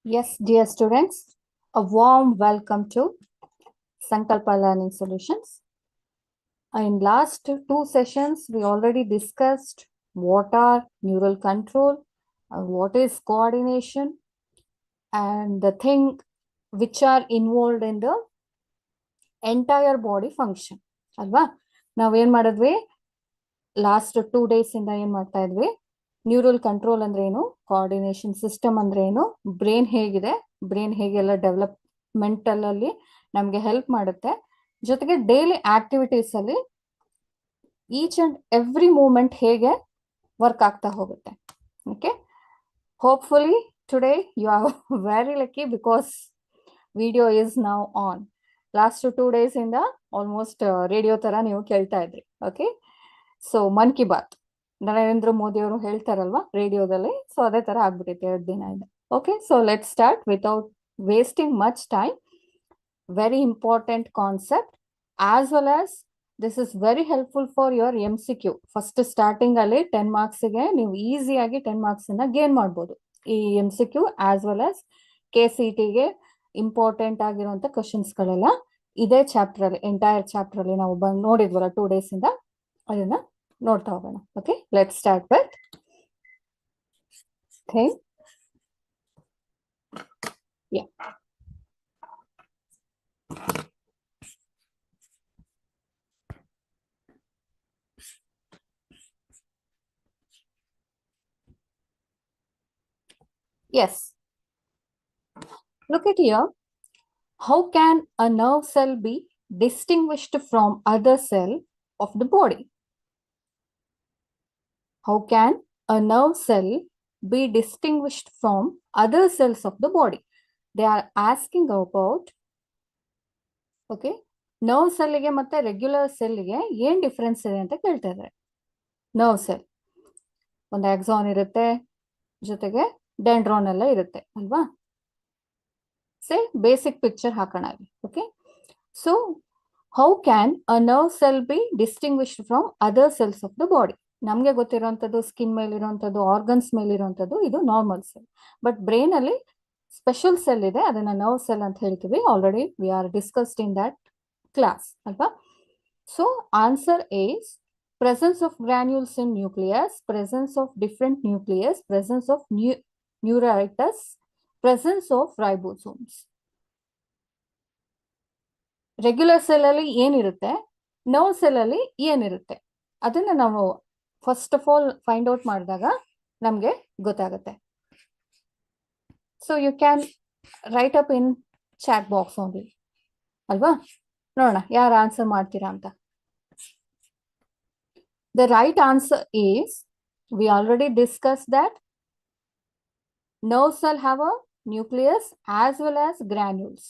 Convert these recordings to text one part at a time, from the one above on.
Yes, dear students, a warm welcome to Sankalpa Learning Solutions. In last two sessions, we already discussed what are neural control, what is coordination, and the thing which are involved in the entire body function. ಅಲ್ವಾ ನಾವೇನ್ ಮಾಡಿದ್ವಿ last 2 days ಇಂದ ಏನ್ ಮಾಡ್ತಾ ಇದ್ವಿ neural control ಅಂದ್ರೆ ಏನು, coordination system ಅಂದ್ರೆ ಏನು, ಬ್ರೈನ್ ಹೇಗಿದೆ, ಬ್ರೈನ್ ಹೇಗೆಲ್ಲ ಡೆವಲಪ್ಮೆಂಟಲ್ ಅಲ್ಲಿ ನಮ್ಗೆ ಹೆಲ್ಪ್ ಮಾಡುತ್ತೆ, ಜೊತೆಗೆ ಡೈಲಿ ಆಕ್ಟಿವಿಟೀಸ್ ಅಲ್ಲಿ ಈಚ್ ಅಂಡ್ ಎವ್ರಿ ಮೂಮೆಂಟ್ ಹೇಗೆ ವರ್ಕ್ ಆಗ್ತಾ ಹೋಗುತ್ತೆ. Okay, hopefully today you are very lucky because video is now on. Last 2 days ಇಂದ ಆಲ್ಮೋಸ್ಟ್ ರೇಡಿಯೋ ತರ ನೀವು ಕೇಳ್ತಾ ಇದ್ರಿ. ಓಕೆ, ಸೊ ಮನ್ ಕಿ ಬಾತ್ ನರೇಂದ್ರ ಮೋದಿ ಅವರು ಹೇಳ್ತಾರಲ್ವಾ ರೇಡಿಯೋದಲ್ಲಿ, ಸೊ ಅದೇ ತರ ಆಗ್ಬಿಟ್ಟೈತೆ 2 ದಿನ ಇದೆ. Okay, so let start without wasting much time. Very important concept as well as this is very helpful for your MCQ. First starting ಅಲ್ಲಿ 10 ಮಾರ್ಕ್ಸ್ಗೆ ನೀವು ಈಸಿಯಾಗಿ 10 ಮಾರ್ಕ್ಸ್ ಅನ್ನ ಗೇನ್ ಮಾಡ್ಬೋದು. ಈ MCQ ಆಸ್ ವೆಲ್ ಆಸ್ KCTಗೆ ಇಂಪಾರ್ಟೆಂಟ್ ಆಗಿರುವಂತ ಕ್ವಶನ್ಸ್ ಗಳೆಲ್ಲ ಇದೇ ಚಾಪ್ಟರ್ ಅಲ್ಲಿ, ಎಂಟೈರ್ ಚಾಪ್ಟರ್ ಅಲ್ಲಿ ನಾವು ನೋಡಿದ್ವಲ್ಲ 2 days ಇಂದ, ಅದನ್ನ ನೋಡ್ತಾ ಹೋಗೋಣ. Okay, let start with thing. Yeah, yes, look at here. How can a nerve cell be distinguished from other cell of the body? How can a nerve cell be distinguished from other cells of the body? They are asking about, okay, nerve cell ಗೆ ಮತ್ತೆ regular cell ಗೆ ಏನ್ difference ಇದೆ ಅಂತ ಕೇಳ್ತಾ ಇದ್ದಾರೆ. Nerve cell ಒಂದು axon ಇರುತ್ತೆ, ಜೊತೆಗೆ ಡೆಂಡ್ರಾನ್ ಎಲ್ಲ ಇರುತ್ತೆ ಅಲ್ವಾ. ಸೇ ಬೇಸಿಕ್ ಪಿಕ್ಚರ್ ಹಾಕೋಣ. Okay, so how can a nerve cell be distinguished from other cells of the body? ನಮಗೆ ಗೊತ್ತಿರುವಂಥದ್ದು ಸ್ಕಿನ್ ಮೇಲಿರುವಂಥದ್ದು, ಆರ್ಗನ್ಸ್ ಮೇಲಿರುವಂಥದ್ದು ಇದು ನಾರ್ಮಲ್ ಸೆಲ್. ಬಟ್ ಬ್ರೈನ್ ಅಲ್ಲಿ ಸ್ಪೆಷಲ್ ಸೆಲ್ ಇದೆ, ಅದನ್ನ ನರ್ವ್ ಸೆಲ್ ಅಂತ ಹೇಳ್ತೀವಿ. Already we are discussed in that class ಅಲ್ವಾ. So answer is presence of granules in nucleus, presence of different nucleus, presence of neuritis, presence of ribosomes. Regular cell ಅಲ್ಲಿ ಏನಿರುತ್ತೆ, nerve cell ಅಲ್ಲಿ ಏನಿರುತ್ತೆ, ಅದನ್ನ ನಾವು first of all find out ಮಾಡಿದಾಗ ನಮ್ಗೆ ಗೊತ್ತಾಗುತ್ತೆ. So you can write up in chat box only ಅಲ್ವಾ. ನೋಡೋಣ ಯಾರು ಆನ್ಸರ್ ಮಾಡ್ತೀರಾ ಅಂತ. The right answer is, we already discussed that nerve cell have a nucleus as well as granules.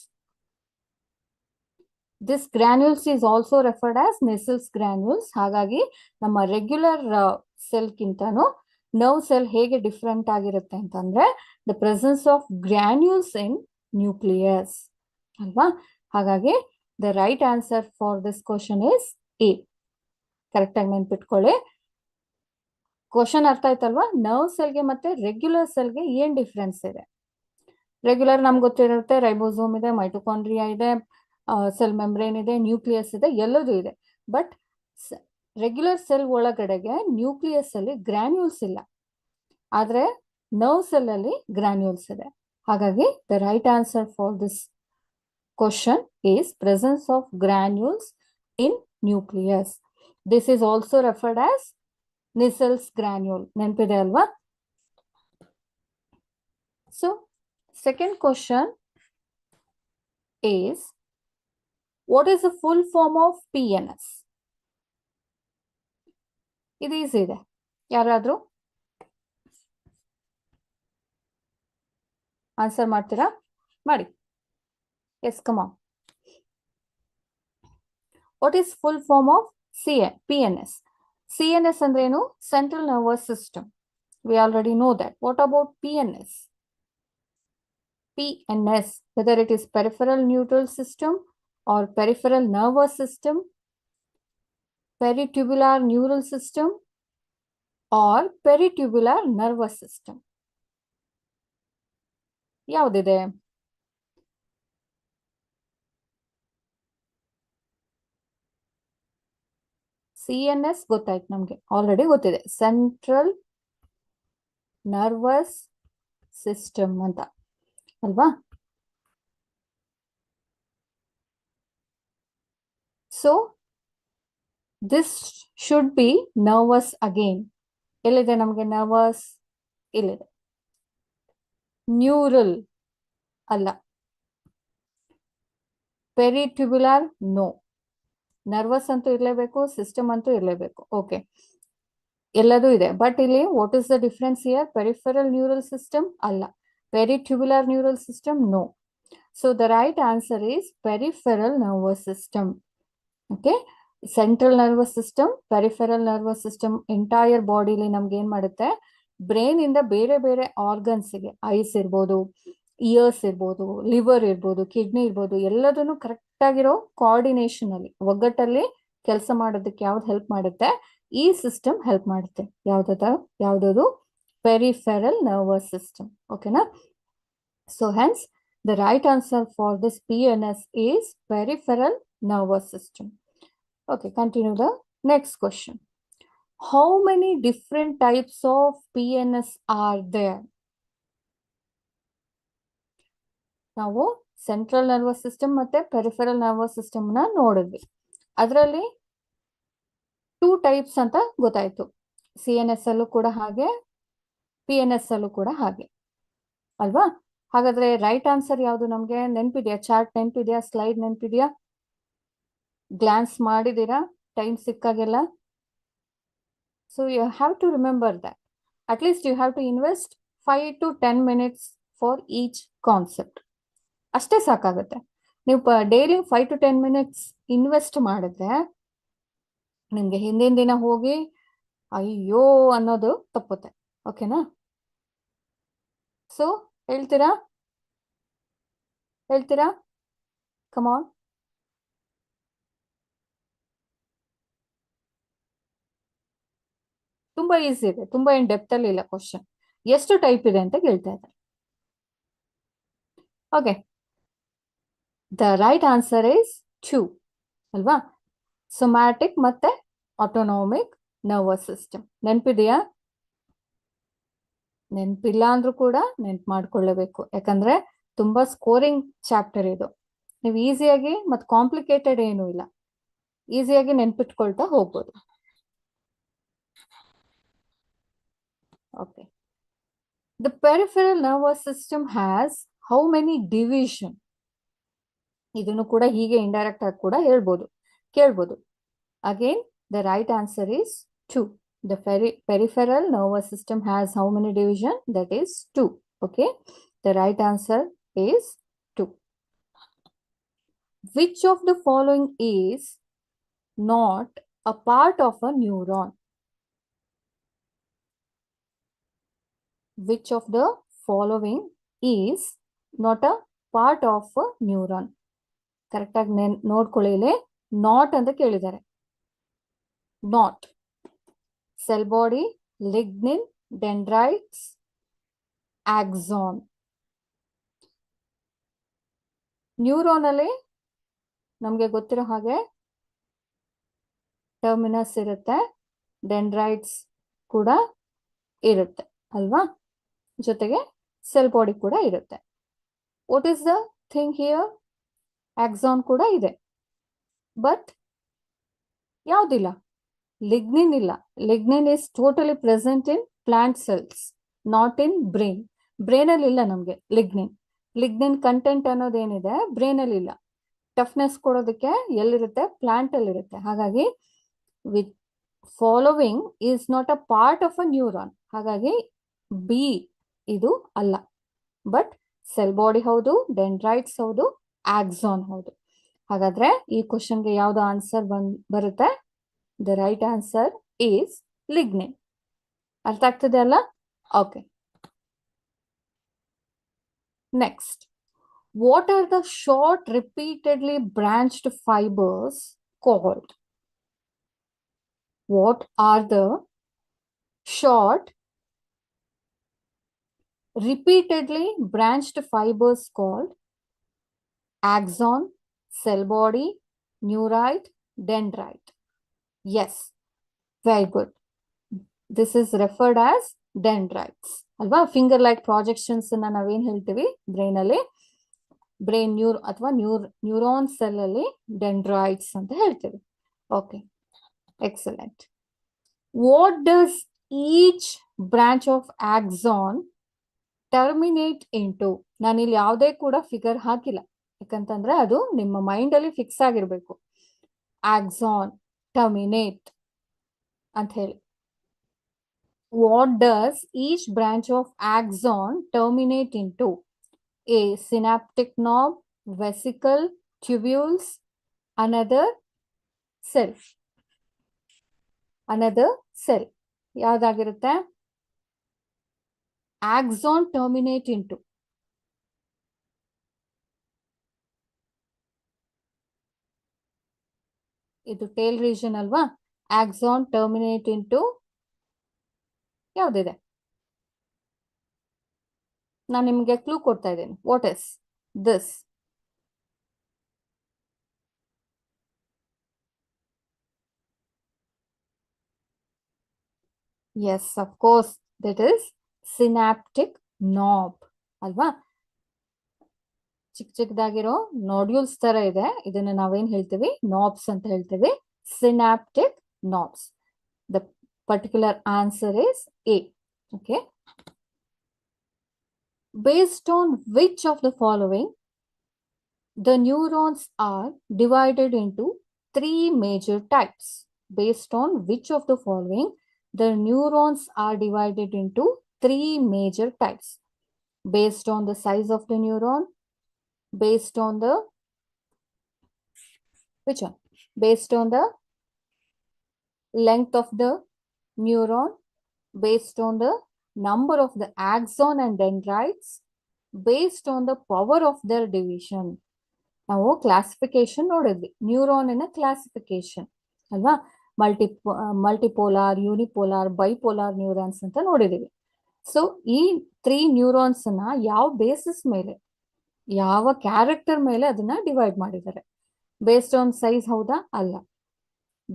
This granules is also referred as Nissls granules. ಹಾಗಾಗಿ ನಮ್ಮ regular cell ಕಿಂತನೂ nerve cell ಹೇಗೆ different ಆಗಿರುತ್ತೆ ಅಂತಂದ್ರೆ the presence of granules in nucleus ಅಲ್ವಾ. ಹಾಗಾಗಿ the right answer for this question is A. Correct ಆಗಿ ನೆನ್ಪಿಟ್ಕೊಳ್ಳಿ. Question ಅರ್ಥ ಆಯ್ತಲ್ವಾ. ನರ್ವ್ ಸೆಲ್ಗೆ ಮತ್ತೆ ರೆಗ್ಯುಲರ್ ಸೆಲ್ಗೆ ಏನ್ ಡಿಫ್ರೆನ್ಸ್ ಇದೆ? ರೆಗ್ಯುಲರ್ ನಮ್ಗೆ ಗೊತ್ತಿರುತ್ತೆ, ರೈಬೋಸೋಮ್ ಇದೆ, ಮೈಟೊಕಾಂಡ್ರಿಯಾ ಇದೆ, ಸೆಲ್ ಮೆಂಬ್ರೇನ್ ಇದೆ, ನ್ಯೂಕ್ಲಿಯಸ್ ಇದೆ, ಎಲ್ಲದೂ ಇದೆ. ಬಟ್ ರೆಗ್ಯುಲರ್ ಸೆಲ್ ಒಳಗಡೆಗೆ ನ್ಯೂಕ್ಲಿಯಸ್ ಅಲ್ಲಿ ಗ್ರಾನ್ಯೂಲ್ಸ್ ಇಲ್ಲ, ಆದ್ರೆ ನರ್ವ್ ಸೆಲ್ ಅಲ್ಲಿ ಗ್ರಾನ್ಯೂಲ್ಸ್ ಇದೆ. ಹಾಗಾಗಿ the right answer for this question is presence of granules in nucleus. This is also referred as Nissls granule. ನೆನಪಿದೆ ಅಲ್ವಾ. So second question is, what is the full form of PNS? ಇದು easy ಇದೆ, ಯಾರಾದ್ರೂ answer ಮಾಡ್ತೀರಾ? ಮಾಡಿ. Yes, come on. What is full form of PNS? CNS ಅಂದ್ರೇನು? Central nervous system. We already no that. What about PNS? PNS, whether it is peripheral neural system or peripheral nervous system, peritubular neural system or peritubular nervous system. ಯಾವುದಿದೆ? CNS ಗೊತ್ತಾಯ್ತು ನಮ್ಗೆ, already ಗೊತ್ತಿದೆ, central nervous system ಅಂತ ಅಲ್ವಾ? So this should be nervous again. ಎಲ್ಲಿದೆ ನಮ್ಗೆ nervous? ಇಲ್ಲಿದೆ. Neural ಅಲ್ಲ. Peritubular no. ನರ್ವಸ್ ಅಂತೂ ಇರಲೇಬೇಕು, ಸಿಸ್ಟಮ್ ಅಂತೂ ಇರಲೇಬೇಕು. ಓಕೆ, ಎಲ್ಲದೂ ಇದೆ. ಬಟ್ ಇಲ್ಲಿ what is the difference here? Peripheral neural system ಅಲ್ಲ, peritubular neural system no. So the right answer is peripheral nervous system. Okay, central nervous system, peripheral nervous system entire ಬಾಡಿಲಿ ನಮ್ಗೆ ಏನ್ ಮಾಡುತ್ತೆ? ಬ್ರೈನ್ ಇಂದ ಬೇರೆ ಬೇರೆ ಆರ್ಗನ್ಸ್ಗೆ, ಐಸ್ ಇರ್ಬೋದು, ಇಯರ್ಸ್ ಇರ್ಬೋದು, ಲಿವರ್ ಇರ್ಬೋದು, ಕಿಡ್ನಿ ಇರ್ಬೋದು, ಎಲ್ಲದನ್ನು ಕರೆಕ್ಟ್ ಆಗಿರೋ ಕೋಆರ್ಡಿನೇಷನ್ ಅಲ್ಲಿ, ಒಗ್ಗಟ್ಟಲ್ಲಿ ಕೆಲಸ ಮಾಡೋದಕ್ಕೆ ಯಾವ್ದು ಹೆಲ್ಪ್ ಮಾಡುತ್ತೆ? ಈ ಸಿಸ್ಟಮ್ ಹೆಲ್ಪ್ ಮಾಡುತ್ತೆ. ಯಾವ್ದದು? Peripheral nervous system. ಓಕೆನಾ? So hence the right answer for this PNS is peripheral nervous system. Okay, continue the next question. How many different types of PNS are there? ನಾವು central nervous system ಮತ್ತೆ peripheral nervous system ನ ನೋಡಿದ್ವಿ. ಅದರಲ್ಲಿ 2 types ಅಂತ ಗೊತ್ತಾಯ್ತು. CNS ಅಲ್ಲೂ ಕೂಡ ಹಾಗೆ, PNS ಅಲ್ಲೂ ಕೂಡ ಹಾಗೆ ಅಲ್ವಾ? ಹಾಗಾದ್ರೆ ರೈಟ್ ಆನ್ಸರ್ ಯಾವುದು ನಮ್ಗೆ ನೆನ್ಪಿದ್ಯಾ? ಚಾರ್ಟ್ ನೆನ್ಪಿದ್ಯಾ? ಸ್ಲೈಡ್ ನೆನ್ಪಿದ್ಯಾ? ಗ್ಲಾನ್ಸ್ ಮಾಡಿದೀರಾ ಟೈಮ್ ಸಿಕ್ಕಾಗೆಲ್ಲ? So you have to remember that at least you have to invest 5 to 10 minutes for each concept. ಅಷ್ಟೇ ಸಾಕಾಗುತ್ತೆ. ನೀವು ಡೈಲಿ 5 to 10 minutes ಇನ್ವೆಸ್ಟ್ ಮಾಡಿದ್ರೆ ನಿಮ್ಗೆ ಹಿಂದಿನ ದಿನ ಹೋಗಿ ಅಯ್ಯೋ ಅನ್ನೋದು ತಪ್ಪುತ್ತೆ. ಓಕೆನಾ? ಸೊ ಹೇಳ್ತೀರಾ? ಕಮಾನ್. ತುಂಬಾ ಈಸಿ ಇದೆ, ತುಂಬಾ ಏನ್ ಡೆಪ್ತ್ ಅಲ್ಲಿ ಇಲ್ಲ ಕ್ವಶನ್. ಎಷ್ಟು ಟೈಪ್ ಇದೆ ಅಂತ ಕೇಳ್ತಾ ಇದ್ದಾರೆ. Okay, the right answer is 2 ಅಲ್ವಾ? ಸೊಮ್ಯಾಟಿಕ್ ಮತ್ತೆ ಆಟೋನಾಮಿಕ್ ನರ್ವಸ್ ಸಿಸ್ಟಮ್. ನೆನ್ಪಿದೆಯಾ? ನೆನ್ಪಿಲ್ಲ ಅಂದ್ರೂ ಕೂಡ ನೆನ್ಪು ಮಾಡ್ಕೊಳ್ಳೇಬೇಕು, ಯಾಕಂದ್ರೆ ತುಂಬಾ ಸ್ಕೋರಿಂಗ್ ಚಾಪ್ಟರ್ ಇದು. ನೀವು ಈಸಿಯಾಗಿ ಮತ್ತೆ ಕಾಂಪ್ಲಿಕೇಟೆಡ್ ಏನೂ ಇಲ್ಲ, ಈಸಿಯಾಗಿ ನೆನ್ಪಿಟ್ಕೊಳ್ತಾ ಹೋಗ್ಬೋದು. Okay, the peripheral nervous system has how many division? ಇದನ್ನು ಕೂಡ ಹೀಗೆ ಇಂಡೈರೆಕ್ಟ್ ಆಗಿ ಕೂಡ ಹೇಳ್ಬೋದು, ಕೇಳ್ಬೋದು. Again the right answer is 2. The peripheral nervous system has how many division? That is 2. Okay, the right answer is 2. Which of the following is not a part of a neuron? Which of the following is not a part of a neuron? Correct ಆಗಿ ನೋಡ್ಕೊಳ್ಳಿ, not ಅಂತ ಕೇಳಿದ್ದಾರೆ. Not sell body, lignin, dendrites, axon. Neuron ಅಲ್ಲಿ ನಮ್ಗೆ ಗೊತ್ತಿರೋ ಹಾಗೆ terminus ಇರುತ್ತೆ, dendrites ಕೂಡ ಇರುತ್ತೆ ಅಲ್ವಾ? ಜೊತೆಗೆ ಸೆಲ್ ಬಾಡಿ ಕೂಡ ಇರುತ್ತೆ. What is the thing here? Axon ಕೂಡ ಇದೆ, ಬಟ್ ಯಾವ್ದಿಲ್ಲ? ಲಿಗ್ನಿನ್ ಇಲ್ಲ. Lignin is totally present in plant cells, not in brain. Brain ಅಲ್ಲಿ ಇಲ್ಲ ನಮ್ಗೆ ಲಿಗ್ನಿನ್. ಲಿಗ್ನಿನ್ ಕಂಟೆಂಟ್ ಅನ್ನೋದೇನಿದೆ ಬ್ರೈನ್ ಅಲ್ಲಿ ಇಲ್ಲ. ಟಫ್ನೆಸ್ ಕೊಡೋದಕ್ಕೆ ಎಲ್ಲಿರುತ್ತೆ? ಪ್ಲಾಂಟ್ ಅಲ್ಲಿ ಇರುತ್ತೆ. ಹಾಗಾಗಿ with following is not a part of a neuron. ಹಾಗಾಗಿ ಬಿ ಇದು ಅಲ್ಲ. ಬಟ್ ಸೆಲ್ ಬಾಡಿ ಹೌದು, ಡೆಂಡ್ರೈಟ್ಸ್ ಹೌದು, ಆಕ್ಸಾನ್ ಹೌದು. ಹಾಗಾದ್ರೆ ಈ ಕ್ವಶನ್ಗೆ ಯಾವ್ದು ಆನ್ಸರ್ ಬರುತ್ತೆ? The right answer is lignin. ಅರ್ಥ ಆಗ್ತದೆ ಅಲ್ಲ? Okay, next. What are the short repeatedly branched fibers called? What are the short repeatedly branched fibers called axon, cell body, neurite, dendrite. Yes, very good. This is referred as dendrites. ಅಲ್ವಾ finger like ಪ್ರಾಜೆಕ್ಷನ್ಸ್ ನಾವೇನ್ ಹೇಳ್ತೀವಿ brain ಅಲ್ಲಿ brain ಅಥವಾ neuron cell ಅಲ್ಲಿ ಡೆಂಡ್ರಾಯ್ಡ್ಸ್ ಅಂತ ಹೇಳ್ತೀವಿ. Okay, excellent. What does each branch of axon terminate into? ನಾನಿಲ್ಲಿ ಯಾವುದೇ ಕೂಡ ಫಿಗರ್ ಹಾಕಿಲ್ಲ, ಯಾಕಂತಂದ್ರೆ ಅದು ನಿಮ್ಮ ಮೈಂಡ್ ಅಲ್ಲಿ ಫಿಕ್ಸ್ ಆಗಿರ್ಬೇಕು. ಆಕ್ಸಾನ್ ಟರ್ಮಿನೇಟ್ ಅಂತ ಹೇಳಿ. What does each branch of axon terminate into? A. Synaptic knob, vesicle, tubules, another cell. Another cell. ಯಾವ್ದಾಗಿರುತ್ತೆ? Axon terminate into. ಇದು ಟೇಲ್ ರೀಜನ್ ಅಲ್ವಾ? Axon terminate into ಯಾವ್ದಿದೆ? ನಾನು ನಿಮಗೆ ಕ್ಲೂ ಕೊಡ್ತಾ ಇದ್ದೇನೆ. What is this? Yes, of course, that is synaptic knob ಅಲ್ವಾ? ಚಿಕ್ಕ ಚಿಕ್ಕದಾಗಿರೋ ನೋಡ್ಯೂಲ್ಸ್ ತರ ಇದೆ. ಇದನ್ನ ನಾವೇನ್ ಹೇಳ್ತೀವಿ? ನಾಬ್ಸ್ ಅಂತ ಹೇಳ್ತೀವಿ. Synaptic knobs. The particular answer is A. Okay. Based on which of the following the neurons are divided into three major types? Based on which of the following the neurons are divided into three major types? Based on the size of the neuron, based on the which one? Based on the length of the neuron, based on the number of the axon and dendrites, based on the power of their division. ನಾವು classification ನೋಡಿದ್ವಿ, neuron classification ಅಲ್ವಾ? Multipolar, unipolar, bipolar neurons ಅಂತ ನೋಡಿದೀವಿ. So ಈ 3 neurons ಯಾವ basis ಮೇಲೆ, ಯಾವ character ಮೇಲೆ ಅದನ್ನ ಡಿವೈಡ್ ಮಾಡಿದ್ದಾರೆ? ಬೇಸ್ಡ್ ಆನ್ ಸೈಜ್ ಹೌದಾ? ಅಲ್ಲ.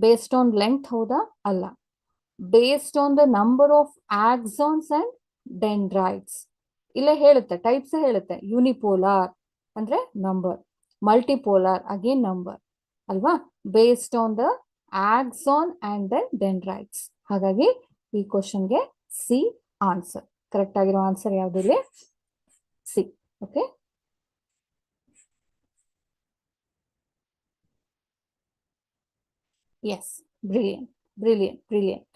ಬೇಸ್ಡ್ ಆನ್ ಲೆಂತ್ ಹೌದಾ? ಅಲ್ಲ. Based on the number of axons and dendrites. ಇಲ್ಲೇ ಹೇಳುತ್ತೆ, ಟೈಪ್ಸ್ ಹೇಳುತ್ತೆ. ಯೂನಿಪೋಲಾರ್ ಅಂದ್ರೆ ನಂಬರ್, ಮಲ್ಟಿಪೋಲಾರ್ ಅಗೇನ್ ನಂಬರ್ ಅಲ್ವಾ? Based on the axon and the dendrites. ಹಾಗಾಗಿ ಈ ಕ್ವಶನ್ಗೆ ಸಿ ಆನ್ಸರ್. ಕರೆಕ್ಟ್ ಆಗಿರೋ ಆನ್ಸರ್ ಯಾವ್ದಿಲ್ಲ? C. Okay. Yes, brilliant, brilliant, brilliant.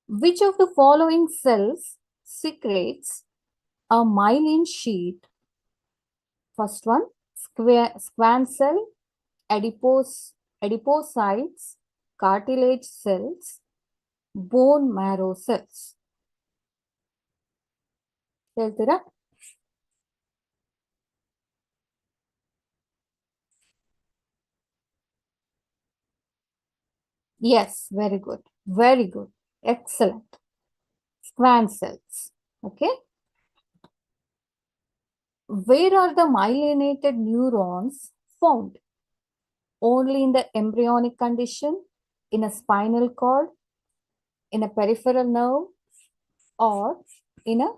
Which of the following cells secretes a myelin sheet? First one, squamous cell, adipocytes, cartilage cells, bone marrow cells. ಹೇಳ್ತೀರಾ? Yes, very good, very good, excellent. Squamous cells. Okay. Where are the myelinated neurons found? Only in the embryonic condition, in a spinal cord, in a peripheral nerve, or in a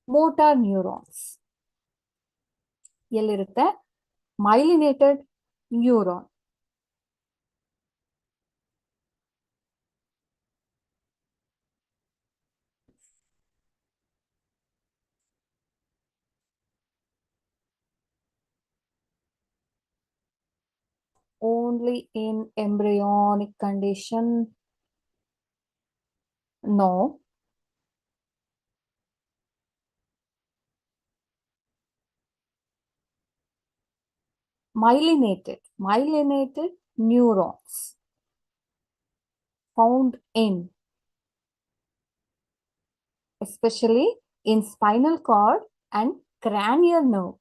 motor neurons? ಎಲ್ಲಿರುತ್ತೆ myelinated neuron? Only in embryonic condition? No. Myelinated neurons found in, especially in spinal cord and cranial nerve.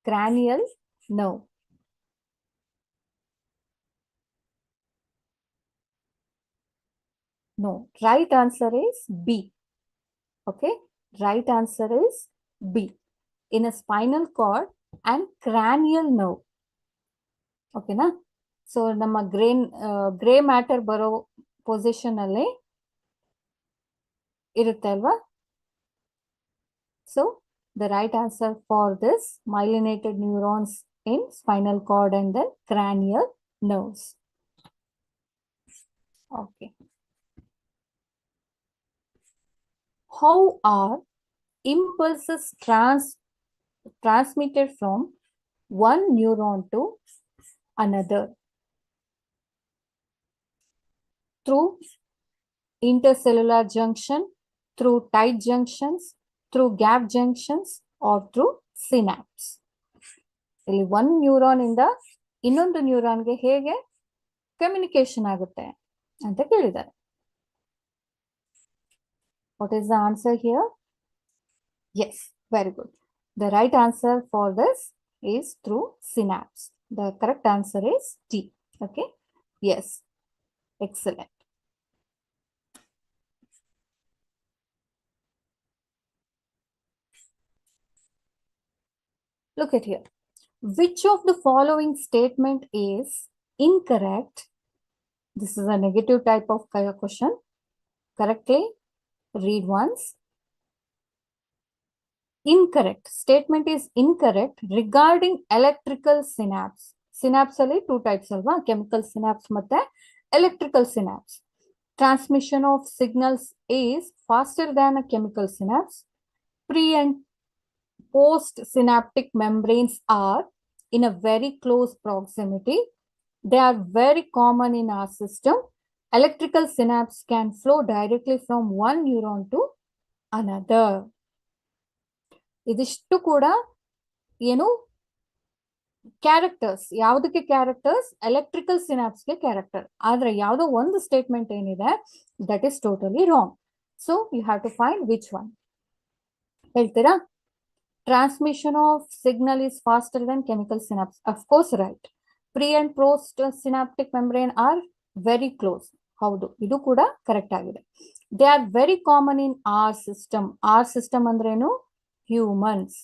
Cranial nerve. No, right answer is B. Okay, right answer is B. In a spinal cord and cranial nerve. ಓಕೆನಾ? So ನಮ್ಮ grey matter ಬರೋ position ಅಲ್ಲಿ ಇರುತ್ತೆ ಅಲ್ವಾ? So the right answer for this myelinated neurons in spinal cord and then cranial nerves. Okay. How are impulses transmitted from one neuron to another? Through intercellular junction, through tight junctions, through gap junctions, or through synapse. ಇಲ್ಲಿ ಒಂದು neuron ಇಂದ ಇನ್ನೊಂದು ನ್ಯೂರಾನ್ಗೆ ಹೇಗೆ communication ಆಗುತ್ತೆ ಅಂತ ಕೇಳಿದ್ದಾರೆ. What is the answer here? Yes, very good. The right answer for this is through synapse. The correct answer is D. Okay. Yes. Excellent. Look at here. Which of the following statement is incorrect? This is a negative type of question. Correctly read once. Incorrect. Statement is incorrect regarding electrical synapse. Synapse ಅಲ್ಲಿ two types ಅಲ್ವಾ? Chemical synapse ಮತ್ತೆ electrical synapse. Transmission of signals is faster than a chemical synapse. Pre and post synaptic membranes are in a very close proximity. They are very common in our system. Electrical synapse can flow directly from one neuron to another. ಇದಿಷ್ಟು ಕೂಡ ಏನು characters, ಯಾವುದಕ್ಕೆ characters? Electrical ಸಿನಾಪ್ಸ್ಗೆ character. ಆದ್ರೆ ಯಾವುದೋ ಒಂದು statement ಏನಿದೆ that is totally wrong. So you have to find which one. ಹೇಳ್ತೀರಾ? Transmission of signal is faster than chemical synapse. Of course right. Pre and post synaptic membrane are very close. ಹೌದು, ಇದು ಕೂಡ correct ಆಗಿದೆ. They are very common in our system. Our system ಅಂದ್ರೇನು? Humans.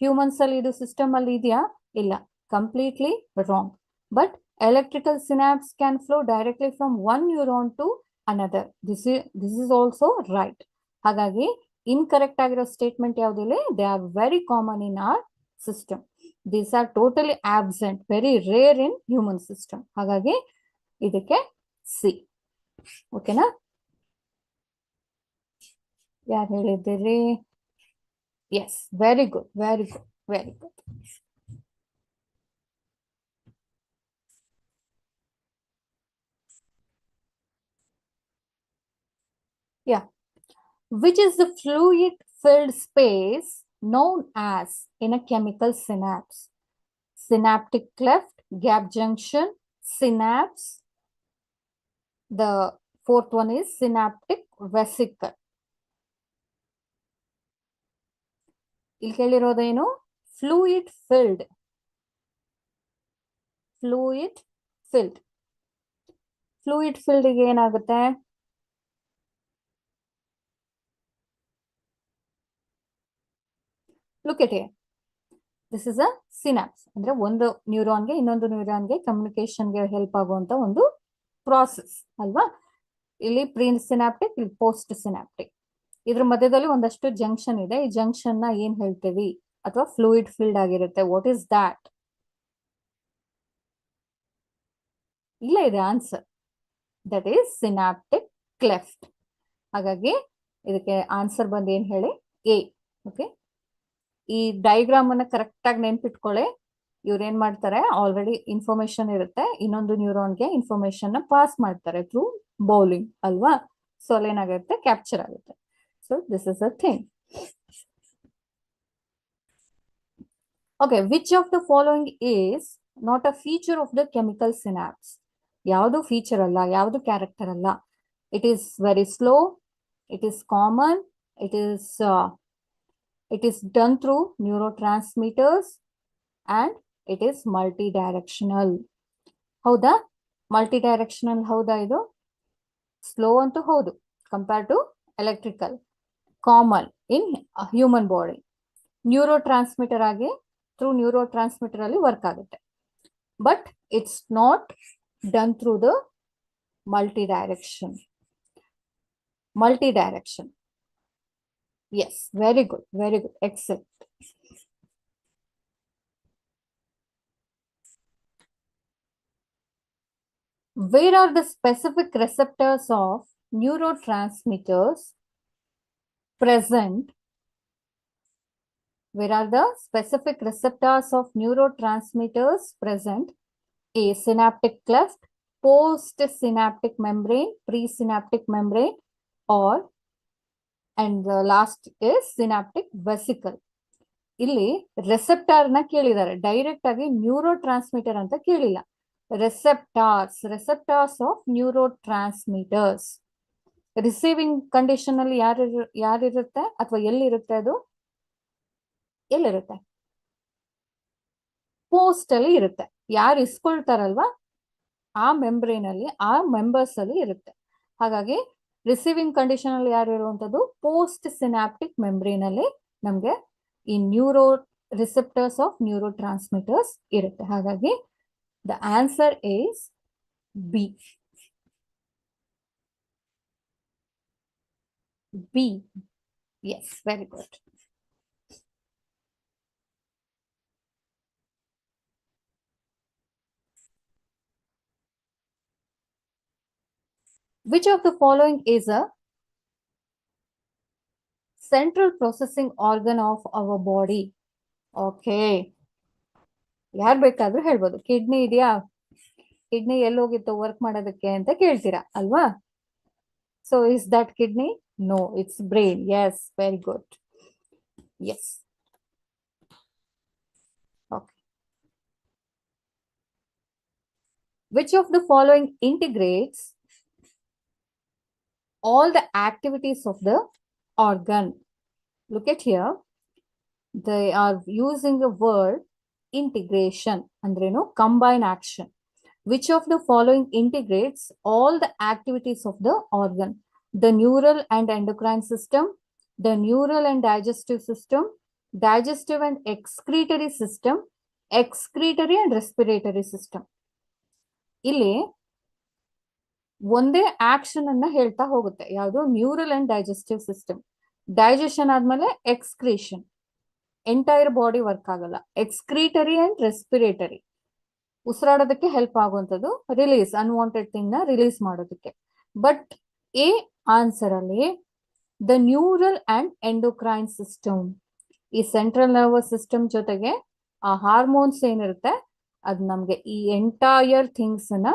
Humans ಅಲ್ಲಿ ಇದು system ಅಲ್ಲಿ ಇದೆಯಾ? ಇಲ್ಲ, completely wrong. But electrical synapse can flow directly from one neuron to another. This is also right. ಹಾಗಾಗಿ ಇನ್ಕರೆಕ್ಟ್ ಆಗಿರೋ statement ಯಾವುದಿಲ್ಲ? They are very common in our system. These are totally absent, very rare in human system. ಹಾಗಾಗಿ ಇದಕ್ಕೆ C. ಓಕೆನಾ? ಯಾರು ಹೇಳಿದ್ದೀರಿ? Yes, very good, very good, very good. Yeah. Which is the fluid-filled space known as in a chemical synapse? Synaptic cleft, gap junction, synapse. The fourth one is synaptic vesicle. ಇಲ್ಲಿ ಕೇಳಿರೋದೇನು? Fluid filled. Fluid filled. Fluid ಫಿಲ್ಡ್ಗೆ ಏನಾಗುತ್ತೆ? Look at here. This is a synapse. ಅಂದ್ರೆ ಒಂದು ನ್ಯೂರಾನ್ಗೆ ಇನ್ನೊಂದು ನ್ಯೂರಾನ್ಗೆ ಕಮ್ಯುನಿಕೇಶನ್ಗೆ help ಆಗುವಂತ ಒಂದು process ಅಲ್ವಾ? ಇಲ್ಲಿ ಪ್ರೀ ಸಿನಾಪ್ಟಿಕ್, ಇಲ್ಲಿ ಪೋಸ್ಟ್ ಸಿನಾಪ್ಟಿಕ್. ಇದ್ರ ಮಧ್ಯದಲ್ಲಿ ಒಂದಷ್ಟು ಜಂಕ್ಷನ್ ಇದೆ. ಈ ಜಂಕ್ಷನ್ ನ ಏನ್ ಹೇಳ್ತೀವಿ? ಅಥವಾ ಫ್ಲೂಯಿಡ್ ಫೀಲ್ಡ್ ಆಗಿರುತ್ತೆ. What is that? ಇಲ್ಲ ಇದೆ answer. That is synaptic cleft. ಹಾಗಾಗಿ ಇದಕ್ಕೆ ಆನ್ಸರ್ ಬಂದು ಏನ್ ಹೇಳಿ? ಎ. ಓಕೆ, ಈ ಡೈಗ್ರಾಮ್ ಅನ್ನ ಕರೆಕ್ಟ್ ಆಗಿ ನೆನ್ಪಿಟ್ಕೊಳ್ಳಿ. ಇವ್ರು ಏನ್ ಮಾಡ್ತಾರೆ? ಆಲ್ರೆಡಿ ಇನ್ಫಾರ್ಮೇಶನ್ ಇರುತ್ತೆ, ಇನ್ನೊಂದು ನ್ಯೂರಾನ್ಗೆ ಇನ್ಫಾರ್ಮೇಶನ್ ನ ಪಾಸ್ ಮಾಡ್ತಾರೆ ಥ್ರೂ ಬೌಲಿಂಗ್ ಅಲ್ವಾ? ಸೊ ಅಲ್ಲಿ ಏನಾಗುತ್ತೆ? ಕ್ಯಾಪ್ಚರ್ ಆಗುತ್ತೆ. So this is a thing. Okay, which of the following is not a feature of the chemical synapse? ಯಾವುದು ಫೀಚರ್ ಅಲ್ಲ, ಯಾವುದು ಕ್ಯಾರೆಕ್ಟರ್ ಅಲ್ಲ. It is very slow, it is common, it is done through neurotransmitters, and it is multidirectional. ಹೌದಾ? ಮಲ್ಟಿಡೈರೆಕ್ಷನಲ್ ಹೌದಾ ಇದು? Slow ಅಂತೂ ಹೌದು compare to electrical, common in human body. Neurotransmitter ಆಗಿ ಥ್ರೂ ನ್ಯೂರೋ ಟ್ರಾನ್ಸ್ಮಿಟರ್ ಅಲ್ಲಿ ವರ್ಕ್ ಆಗುತ್ತೆ. But it's not done through the multi direction. Yes, very good, excellent. Where are the specific receptors of neurotransmitters present? Where are the specific receptors of neurotransmitters present? A. Synaptic cleft, postsynaptic membrane, presynaptic membrane, or and the last is synaptic vesicle. ಇಲ್ಲಿ receptor ನ ಕೇಳಿದ್ದಾರೆ, direct ಆಗಿ neuro transmitter ಅಂತ ಕೇಳಿಲ್ಲ. Receptors of neurotransmitters. Receiving condition ಅಲ್ಲಿ ಯಾರಿರುತ್ತೆ ಅಥವಾ ಎಲ್ಲಿರುತ್ತೆ? ಅದು ಎಲ್ಲಿರುತ್ತೆ? ಪೋಸ್ಟ್ ಅಲ್ಲಿ ಇರುತ್ತೆ. ಯಾರು ಇಸ್ಕೊಳ್ತಾರಲ್ವಾ ಆ ಮೆಂಬ್ರೇನ್ ಅಲ್ಲಿ, ಆ ಮೆಂಬರ್ಸ್ ಅಲ್ಲಿ ಇರುತ್ತೆ. ಹಾಗಾಗಿ ರಿಸೀವಿಂಗ್ ಕಂಡೀಷನ್ ಅಲ್ಲಿ ಯಾರು ಇರುವಂತದ್ದು? ಪೋಸ್ಟ್ ಸಿನಾಪ್ಟಿಕ್ ಮೆಂಬ್ರೇನ್ ಅಲ್ಲಿ ನಮ್ಗೆ ಈ neuro receptors of neuro transmitters ಇರುತ್ತೆ. ಹಾಗಾಗಿ the answer is B. Yes, very good. Which of the following is a central processing organ of our body? Okay. ಯಾರು ಬೇಕಾದ್ರೂ ಹೇಳ್ಬೋದು. ಕಿಡ್ನಿ ಇದೆಯಾ? ಕಿಡ್ನಿ ಎಲ್ಲಿ ಹೋಗಿತ್ತು ವರ್ಕ್ ಮಾಡೋದಕ್ಕೆ ಅಂತ ಕೇಳ್ತೀರಾ ಅಲ್ವಾ? So is that kidney? No, it's brain. Yes, very good. Yes. Okay. Which of the following integrates all the activities of the organ? Look at here. They are using the word integration, andreno combine action. Which of the following integrates all the activities of the organ? The neural and endocrine system, the neural and digestive system, digestive and excretory system, excretory and respiratory system. ಇಲ್ಲಿ ಒಂದೇ action ಅನ್ನ ಹೇಳ್ತಾ ಹೋಗುತ್ತೆ. ಯಾವುದು? Neural and digestive system. Digestion ಆದ್ಮೇಲೆ excretion, entire body work ಆಗಲ್ಲ. Excretory and respiratory, ಉಸಿರಾಡೋದಕ್ಕೆ help ಆಗುವಂಥದ್ದು. ರಿಲೀಸ್, ಅನ್ವಾಂಟೆಡ್ ಥಿಂಗ್ ನ ರಿಲೀಸ್ ಮಾಡೋದಕ್ಕೆ. ಬಟ್ ಎ ಆನ್ಸರ್ ಅಲ್ಲಿ the neural and endocrine system. ಈ ಸೆಂಟ್ರಲ್ ನರ್ವಸ್ ಸಿಸ್ಟಮ್ ಜೊತೆಗೆ ಆ ಹಾರ್ಮೋನ್ಸ್ ಏನಿರುತ್ತೆ ಅದು ನಮ್ಗೆ ಈ ಎಂಟೈರ್ ಥಿಂಗ್ಸ್ ನ,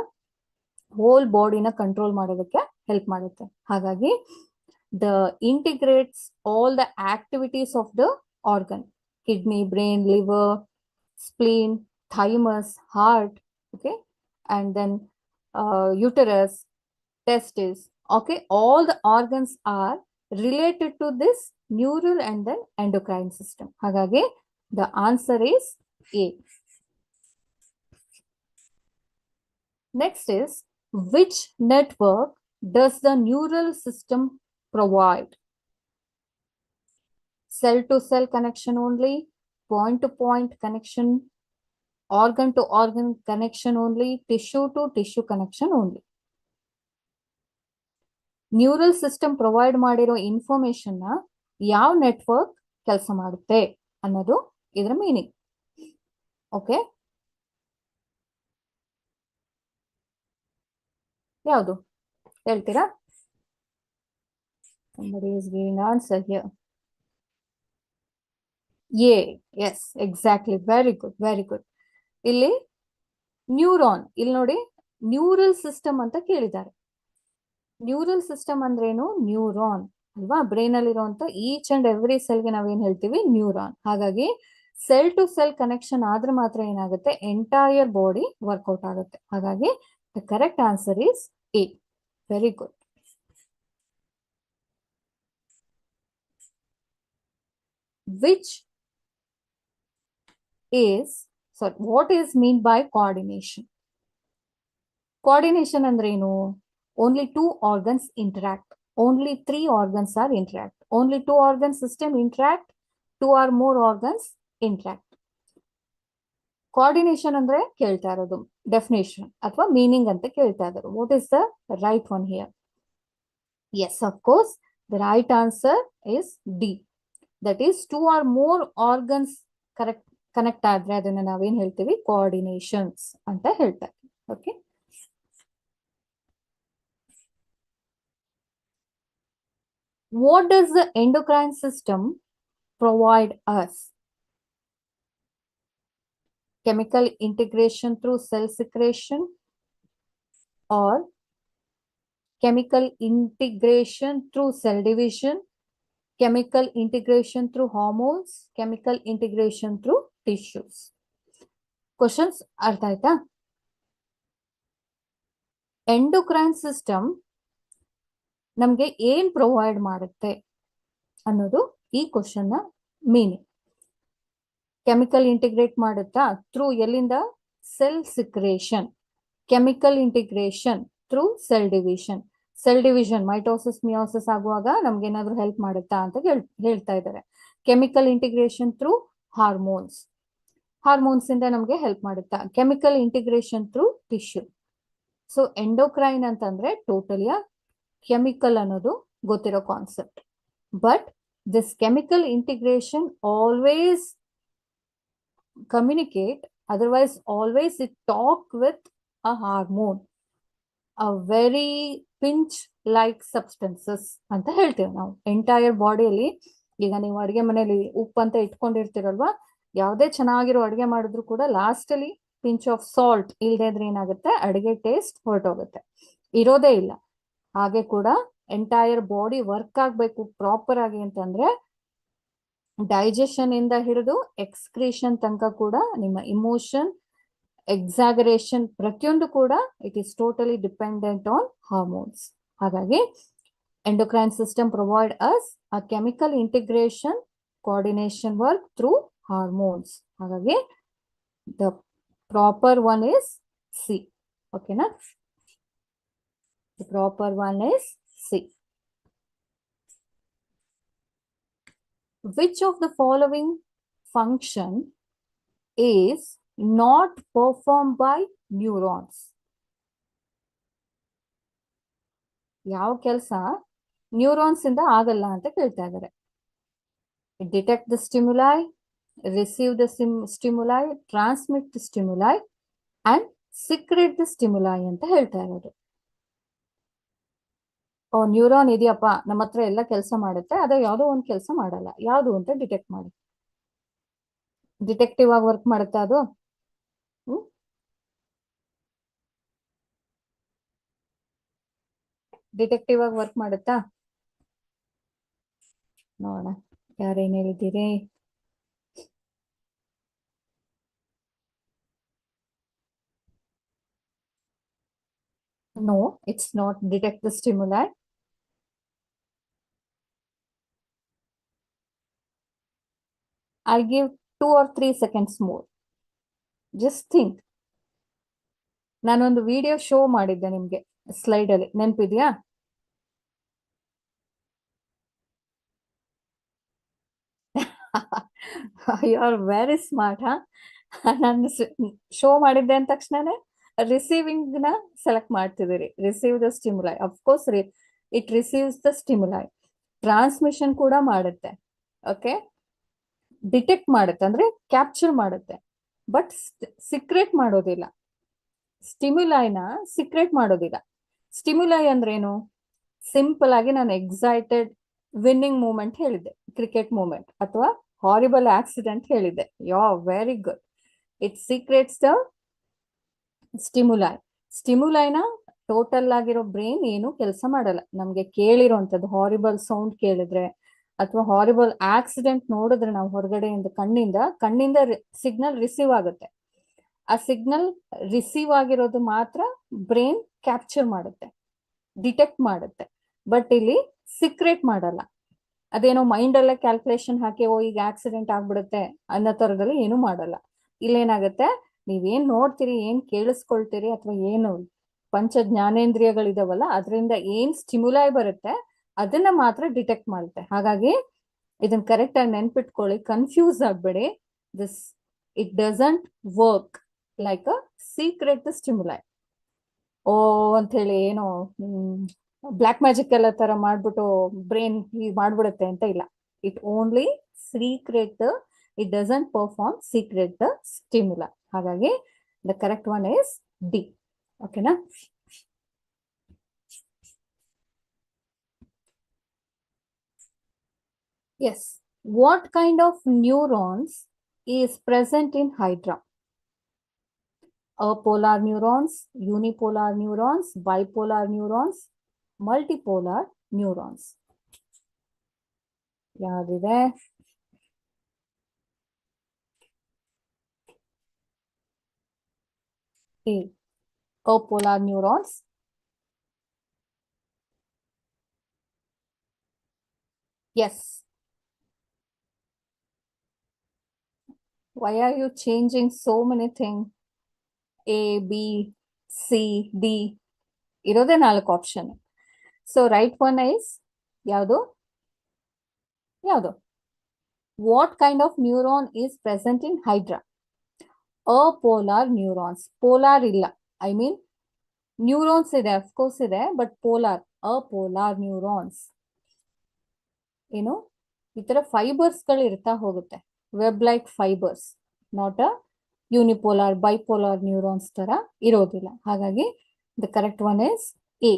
ಹೋಲ್ ಬಾಡಿನ ಕಂಟ್ರೋಲ್ ಮಾಡೋದಕ್ಕೆ ಹೆಲ್ಪ್ ಮಾಡುತ್ತೆ. ಹಾಗಾಗಿ the integrates all the activities of the organ. Kidney, brain, liver, spleen, thymus, heart, okay, and then uterus, testes, okay, all the organs are related to this neural and then endocrine system. Hagage the answer is A. Next is, which network does the neural system provide? Cell to cell connection only, point to point connection, organ to organ connection only, tissue to tissue connection only. Neural system provide ಮಾಡಿರೋ information ನ ಯಾವ network ಕೆಲಸ ಮಾಡುತ್ತೆ ಅನ್ನೋದು ಇದರ meaning. Okay, ಯಾವುದು ಹೇಳ್ತೀರಾ? Somebody is giving answer here. A. Yes, exactly. Very good, very good. ಇಲ್ಲಿ ನ್ಯೂರಾನ್, ಇಲ್ಲಿ ನೋಡಿ ನ್ಯೂರಲ್ ಸಿಸ್ಟಮ್ ಅಂತ ಕೇಳಿದ್ದಾರೆ. ನ್ಯೂರಲ್ ಸಿಸ್ಟಮ್ ಅಂದ್ರೇನು? ನ್ಯೂರಾನ್ ಅಲ್ವಾ? ಬ್ರೈನ್ ಅಲ್ಲಿ ಇರುವಂತ ಈಚ್ ಅಂಡ್ ಎವ್ರಿ ಸೆಲ್ಗೆ ನಾವೇನ್ ಹೇಳ್ತೀವಿ? ನ್ಯೂರಾನ್. ಹಾಗಾಗಿ ಸೆಲ್ ಟು ಸೆಲ್ ಕನೆಕ್ಷನ್ ಆದ್ರೆ ಮಾತ್ರ ಏನಾಗುತ್ತೆ? ಎಂಟೈರ್ ಬಾಡಿ ವರ್ಕೌಟ್ ಆಗುತ್ತೆ. ಹಾಗಾಗಿ the correct answer is A. Very good. Which is, what is mean by coordination? Coordination ಅಂದ್ರೆ ಏನು? only two organs interact. Only three organs are interact. Only two organ system interact. Two or more organs interact. Coordination andre kelta irodu. Definition athwa meaning ante kelta idaru. What is the right one here? Yes, of course. The right answer is D. That is, two or more organs connect ಆದ್ರೆ ಅದನ್ನ ನಾವೇನ್ ಹೇಳ್ತೀವಿ, ಕೋಆರ್ಡಿನೇಷನ್ಸ್ ಅಂತ ಹೇಳ್ತಾರೆ. Okay, what does the endocrine system provide us? Chemical integration through cell secretion or chemical integration through cell division, chemical integration through hormones, chemical integration through tissues. Questions ಅರ್ಥ ಆಯ್ತಾ? Endocrine system ನಮ್ಗೆ ಏನ್ ಪ್ರೊವೈಡ್ ಮಾಡುತ್ತೆ ಅನ್ನೋದು ಈ question ನ meaning. Chemical integrate ಮಾಡುತ್ತಾ through ಎಲ್ಲಿಂದ? Cell secretion. Chemical integration through cell division. Cell division mitosis meiosis ಆಗುವಾಗ ನಮ್ಗೆ ಏನಾದ್ರು ಹೆಲ್ಪ್ ಮಾಡುತ್ತಾ ಅಂತ ಹೇಳ್ತಾ ಇದ್ದಾರೆ. Chemical integration through hormones. Hormones ಇಂದ ನಮ್ಗೆ ಹೆಲ್ಪ್ ಮಾಡುತ್ತಾ. Chemical integration through tissue. So endocrine ಅಂತಂದ್ರೆ ಟೋಟಲಿ ಕೆಮಿಕಲ್ ಅನ್ನೋದು ಗೊತ್ತಿರೋ concept. But this chemical integration always communicate, otherwise always it talk with a hormone, a very pinch like substances ಅಂತ ಹೇಳ್ತೀವಿ ನಾವು. Entire ಬಾಡಿಯಲ್ಲಿ ಈಗ ನೀವು ಅಡುಗೆ ಮನೆಯಲ್ಲಿ ಉಪ್ಪು ಅಂತ ಇಟ್ಕೊಂಡಿರ್ತೀರಲ್ವಾ, ಯಾವುದೇ ಚೆನ್ನಾಗಿರೋ ಅಡುಗೆ ಮಾಡಿದ್ರು ಕೂಡ ಲಾಸ್ಟ್ ಅಲ್ಲಿ ಪಿಂಚ್ ಆಫ್ ಸಾಲ್ಟ್ ಇಲ್ಲದೆ ಇದ್ರೆ ಏನಾಗುತ್ತೆ, ಅಡುಗೆ ಟೇಸ್ಟ್ ಹೊರಟೋಗುತ್ತೆ, ಇರೋದೇ ಇಲ್ಲ. ಹಾಗೆ ಕೂಡ ಎಂಟೈರ್ ಬಾಡಿ ವರ್ಕ್ ಆಗ್ಬೇಕು ಪ್ರಾಪರ್ ಆಗಿ ಅಂತಂದ್ರೆ ಡೈಜೆಷನ್ ಇಂದ ಹಿಡಿದು ಎಕ್ಸ್ಕ್ರೀಷನ್ ತನಕ ಕೂಡ ನಿಮ್ಮ ಇಮೋಷನ್, ಎಕ್ಸಾಗರೇಷನ್ ಪ್ರತಿಯೊಂದು ಕೂಡ it is totally dependent on hormones. ಹಾಗಾಗಿ endocrine system provide us a chemical integration coordination work through hormones. ಹಾಗಾಗಿ the proper one is C. ಓಕೆನಾ? The proper one is C. Which of the following function is not performed by neurons? ಯಾವ ಕೆಲಸ neurons ಇಂದ ಆಗಲ್ಲ ಅಂತ ಕೇಳ್ತಾ ಇದ್ದಾರೆ. Detect the stimuli, receive the stimuli, transmit the stimuli and secret the stimuli ಅಂತ ಹೇಳ್ತಾ ಇರೋದು. ನ್ಯೂರಾನ್ ಇದೆಯಪ್ಪ ನಮ್ಮ ಹತ್ರ ಎಲ್ಲ ಕೆಲಸ ಮಾಡುತ್ತೆ, ಅದೇ ಯಾವುದೋ ಒಂದು ಕೆಲಸ ಮಾಡಲ್ಲ, ಯಾವುದು ಅಂತ ಡಿಟೆಕ್ಟ್ ಮಾಡಿ. ಡಿಟೆಕ್ಟಿವ್ ಆಗಿ ವರ್ಕ್ ಮಾಡುತ್ತಾ ಅದು? ಡಿಟೆಕ್ಟಿವ್ ಆಗಿ ವರ್ಕ್ ಮಾಡುತ್ತಾ? ನೋಡೋಣ ಯಾರೇನ್ ಹೇಳಿದ್ದೀರಿ. No, it's not detect the stimuli. I'll give 2 or 3 seconds more. Just think. ನಾನೊಂದು ವಿಡಿಯೋ ಶೋ ಮಾಡಿದ್ದೆ ನಿಮ್ಗೆ ಸ್ಲೈಡ್ ಅಲ್ಲಿ, ನೆನಪಿದ್ಯಾ? You are very smart. ನಾನು ಶೋ ಮಾಡಿದ್ದೆ ಅಂದ ತಕ್ಷಣನೇ ರಿಸೀವಿಂಗ್ ನ ಸೆಲೆಕ್ಟ್ ಮಾಡ್ತಿದ್ದೀರಿ. Receive the stimuli, of course it receives the stimuli. Transmission ಕೂಡ ಮಾಡುತ್ತೆ. ಓಕೆ, ಡಿಟೆಕ್ಟ್ ಮಾಡುತ್ತೆ ಅಂದ್ರೆ ಕ್ಯಾಪ್ಚರ್ ಮಾಡುತ್ತೆ, ಬಟ್ ಸಿಕ್ರೆಟ್ ಮಾಡೋದಿಲ್ಲ. ಸ್ಟಿಮ್ಯುಲೈನ ಸಿಕ್ರೆಟ್ ಮಾಡೋದಿಲ್ಲ. ಸ್ಟಿಮ್ಯುಲೈ ಅಂದ್ರೇನು? ಸಿಂಪಲ್ ಆಗಿ ನಾನು ಎಕ್ಸೈಟೆಡ್ ವಿನ್ನಿಂಗ್ ಮೂಮೆಂಟ್ ಹೇಳಿದ್ದೆ, ಕ್ರಿಕೆಟ್ ಮೂಮೆಂಟ್, ಅಥವಾ ಹಾರಿಬಲ್ ಆಕ್ಸಿಡೆಂಟ್ ಹೇಳಿದ್ದೆ. Very good. It secretes the stimuli. ಸ್ಟಿಮ್ಯುಲೈನ ಟೋಟಲ್ ಆಗಿರೋ ಬ್ರೈನ್ ಏನು ಕೆಲಸ ಮಾಡಲ್ಲ. ನಮ್ಗೆ ಕೇಳಿರೋಂಥದ್ದು ಹಾರಿಬಲ್ ಸೌಂಡ್ ಕೇಳಿದ್ರೆ ಅಥವಾ ಹಾರಿಬಲ್ ಆಕ್ಸಿಡೆಂಟ್ ನೋಡಿದ್ರೆ ನಾವು ಹೊರಗಡೆಯಿಂದ ಕಣ್ಣಿಂದ ಸಿಗ್ನಲ್ ರಿಸೀವ್ ಆಗುತ್ತೆ. ಆ ಸಿಗ್ನಲ್ ರಿಸೀವ್ ಆಗಿರೋದು ಮಾತ್ರ ಬ್ರೈನ್ ಕ್ಯಾಪ್ಚರ್ ಮಾಡುತ್ತೆ, ಡಿಟೆಕ್ಟ್ ಮಾಡುತ್ತೆ. ಬಟ್ ಇಲ್ಲಿ ಸಿಕ್ರೆಟ್ ಮಾಡಲ್ಲ. ಅದೇನೋ ಮೈಂಡ್ ಅಲ್ಲೇ ಕ್ಯಾಲ್ಕುಲೇಷನ್ ಹಾಕಿ ಈಗ ಆಕ್ಸಿಡೆಂಟ್ ಆಗ್ಬಿಡುತ್ತೆ ಅನ್ನೋ ತರದಲ್ಲಿ ಏನು ಮಾಡಲ್ಲ. ಇಲ್ಲೇನಾಗುತ್ತೆ, ನೀವೇನ್ ನೋಡ್ತೀರಿ, ಏನ್ ಕೇಳಿಸ್ಕೊಳ್ತೀರಿ, ಅಥವಾ ಏನು ಪಂಚ ಜ್ಞಾನೇಂದ್ರಿಯಗಳಿದಾವಲ್ಲ ಅದರಿಂದ ಏನ್ ಸ್ಟಿಮ್ಯುಲೈ ಬರುತ್ತೆ ಅದನ್ನ ಮಾತ್ರ ಡಿಟೆಕ್ಟ್ ಮಾಡುತ್ತೆ. ಹಾಗಾಗಿ ಇದನ್ನ ಕರೆಕ್ಟ್ ಆಗಿ ನೆನ್ಪಿಟ್ಕೊಳ್ಳಿ, ಕನ್ಫ್ಯೂಸ್ ಆಗ್ಬೇಡಿ. This it doesn't work like a secrete stimuli. ಓ ಅಂತ ಹೇಳಿ ಏನೋ ಬ್ಲ್ಯಾಕ್ ಮ್ಯಾಜಿಕ್ ಎಲ್ಲ ತರ ಮಾಡ್ಬಿಟ್ಟು ಬ್ರೈನ್ ಮಾಡ್ಬಿಡುತ್ತೆ ಅಂತ ಇಲ್ಲ. It only secrete, it doesn't perform secrete stimuli. ಹಾಗಾಗಿ the correct one is D. ಓಕೆನಾ? Yes. What kind of neurons is present in Hydra? Apolar neurons, unipolar neurons, bipolar neurons, multipolar neurons. ಯಾವ್ದಿದೆ? A. Apolar neurons. Yes. Why are you changing so many things? A, B, C, D. ಇರೋದೇ 4 option. So right one is ಯಾವುದು? What kind of neuron is present in hydra? Apolar neurons. Polar ಇಲ್ಲ, I mean neurons ಇದೆ, of course ಇದೆ, but polar, apolar neurons. ಏನು ಈ ತರ fibres ಗಳು ಇರ್ತಾ ಹೋಗುತ್ತೆ, web like fibres, not a unipolar bipolar neurons ತರ ಇರೋದಿಲ್ಲ. ಹಾಗಾಗಿ the correct one is A.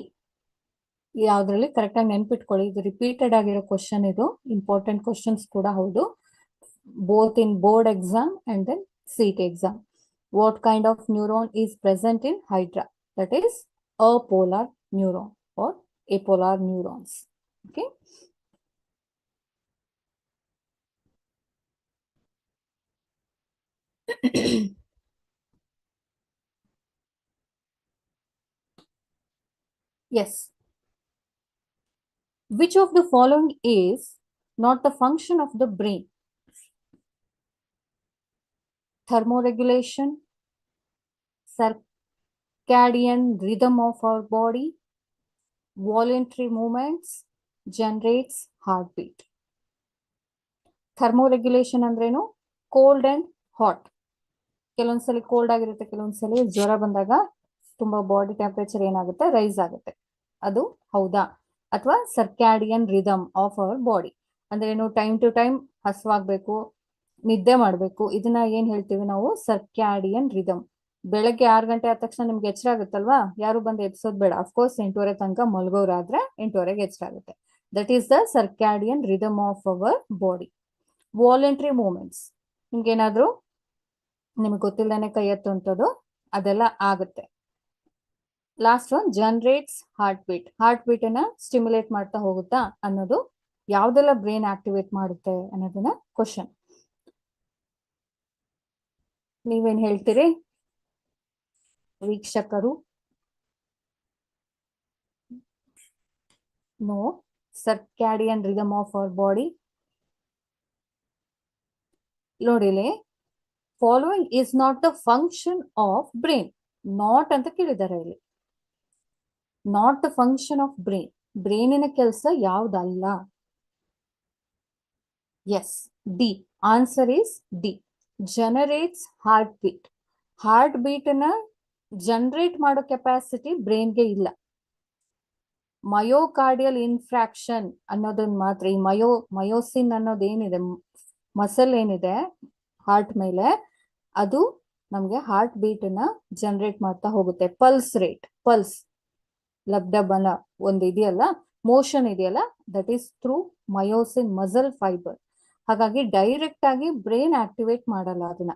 ಯಾವ್ದ್ರಲ್ಲಿ ಕರೆಕ್ಟ್ ಆಗಿ ನೆನ್ಪಿಟ್ಕೊಳ್ಳಿ, ಇದು ರಿಪೀಟೆಡ್ ಆಗಿರೋ ಕ್ವಶನ್, ಇದು ಇಂಪಾರ್ಟೆಂಟ್ ಕ್ವಶನ್ಸ್ ಕೂಡ ಹೌದು, both in board exam and then CET exam. What kind of neuron is present in Hydra? That is apolar neuron or apolar neurons. Okay. Yes. Which of the following is not the function of the brain? Thermoregulation, circadian rhythm of our body, voluntary movements, generates heartbeat. Thermoregulation ಅಂದ್ರೇನು? Cold and hot. ಕೆಲವೊಂದ್ಸಲಿ cold ಆಗಿರುತ್ತೆ, ಕೆಲವೊಂದ್ಸಲಿ ಜ್ವರ ಬಂದಾಗ ತುಂಬಾ body temperature ಏನಾಗುತ್ತೆ, rice ಆಗುತ್ತೆ. ಅದು ಹೌದಾ? ಅಥವಾ circadian rhythm of our body ಅಂದ್ರೆ ಏನು? ಟೈಮ್ ಟು ಟೈಮ್ ಹಸುವಾಗ್ಬೇಕು, ನಿದ್ದೆ ಮಾಡ್ಬೇಕು, ಇದನ್ನ ಏನ್ ಹೇಳ್ತೀವಿ ನಾವು? Circadian rhythm. ಬೆಳಗ್ಗೆ 6 ಗಂಟೆ ಆದ ತಕ್ಷಣ ನಿಮ್ಗೆ ಎಚ್ಚರ ಆಗುತ್ತಲ್ವಾ? ಯಾರು ಬಂದು ಎಬ್ಸೋದ್ ಬೇಡ. ಅಫ್ಕೋರ್ಸ್ 8:30 ತನಕ ಮಲ್ಗೋರಾದ್ರೆ 8:30ಗೆ ಎಚ್ಚರ ಆಗುತ್ತೆ. That is the circadian rhythm of our body. Voluntary movements, ನಿಮ್ಗೇನಾದ್ರೂ ನಿಮ್ಗೆ ಗೊತ್ತಿಲ್ಲದೇನೆ ಕೈ ಎತ್ತುವಂಥದ್ದು ಅದೆಲ್ಲ ಆಗುತ್ತೆ. Last one generates heartbeat. Heartbeat ಅನ್ನ ಸ್ಟಿಮ್ಯುಲೇಟ್ ಮಾಡ್ತಾ ಹೋಗುತ್ತಾ ಅನ್ನೋದು ಯಾವ್ದೆಲ್ಲ ಬ್ರೈನ್ ಆಕ್ಟಿವೇಟ್ ಮಾಡುತ್ತೆ ಅನ್ನೋದನ್ನ ಕ್ವಶನ್. ನೀವೇನ್ ಹೇಳ್ತೀರಿ ವೀಕ್ಷಕರು? No, circadian rhythm of our body. ನೋಡಿಲಿ, following is not the function of brain. Not ಅಂತ ಕೇಳಿದ್ದಾರೆ ಇಲ್ಲಿ. Not the function of brain, ಬ್ರೈನಿನ ಕೆಲಸ ಯಾವ್ದಲ್ಲ. Yes, D. Answer is D. Generates heartbeat. Heartbeat ನ ಜನರೇಟ್ ಮಾಡೋ ಕೆಪಾಸಿಟಿ ಬ್ರೈನ್ಗೆ ಇಲ್ಲ. ಮಯೋಕಾರ್ಡಿಯಲ್ ಇನ್ಫ್ರಾಕ್ಷನ್ ಅನ್ನೋದನ್ನ ಮಾತ್ರ, ಈ ಮಯೋಸಿನ್ ಅನ್ನೋದೇನಿದೆ, ಮಸಲ್ ಏನಿದೆ ಹಾರ್ಟ್ ಮೇಲೆ, ಅದು ನಮ್ಗೆ ಹಾರ್ಟ್ ಬೀಟ್ ನ ಜನರೇಟ್ ಮಾಡ್ತಾ ಹೋಗುತ್ತೆ. ಪಲ್ಸ್ ರೇಟ್, ಪಲ್ಸ್ ಲಬ್ಡಬನ ಒಂದು ಇದೆಯಲ್ಲ, ಮೋಷನ್ ಇದೆಯಲ್ಲ, that is through myosin muscle fibre. ಹಾಗಾಗಿ ಡೈರೆಕ್ಟ್ ಆಗಿ ಬ್ರೈನ್ ಆಕ್ಟಿವೇಟ್ ಮಾಡಲ್ಲ ಅದನ್ನ,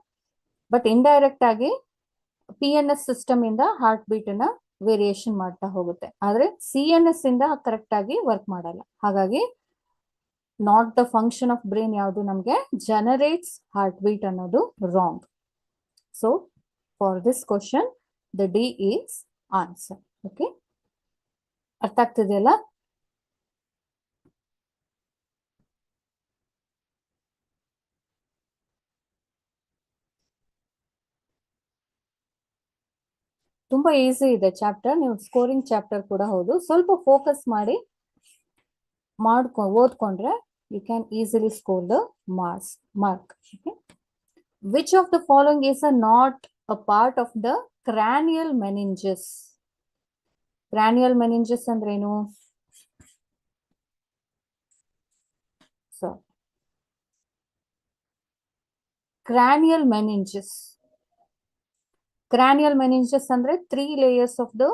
ಬಟ್ ಇಂಡೈರೆಕ್ಟ್ ಆಗಿ PNS ಸಿಸ್ಟಮ್ ಇಂದ ಹಾರ್ಟ್ ಬೀಟ್ ನ ವೇರಿಯೇಷನ್ ಮಾಡ್ತಾ ಹೋಗುತ್ತೆ. ಆದ್ರೆ CNS ಇಂದ ಕರೆಕ್ಟ್ ಆಗಿ ವರ್ಕ್ ಮಾಡಲ್ಲ. ಹಾಗಾಗಿ not the function of brain ಯಾವುದು? ನಮ್ಗೆ ಜನರೇಟ್ಸ್ ಹಾರ್ಟ್ ಬೀಟ್ ಅನ್ನೋದು wrong. So for this question the D is answer. Okay, ಅರ್ಥ ಆಗ್ತಿದೆಯಲ್ಲ? ತುಂಬಾ ಈಸಿ ಇದೆ ಚಾಪ್ಟರ್. ನೀವು ಸ್ಕೋರಿಂಗ್ ಚಾಪ್ಟರ್ ಕೂಡ ಹೌದು. ಸ್ವಲ್ಪ ಫೋಕಸ್ ಮಾಡಿ ಓದ್ಕೊಂಡ್ರೆ you can easily score the mark. Which of the following is not a part of the cranial meninges? Cranial meninges ಅಂದ್ರೇನು? ಸೊ ಕ್ರಾನಿಯಲ್ ಮೆನಿಂಜಸ್ ಅಂದ್ರೆ 3 ಲೇಯರ್ಸ್ ಆಫ್ ದ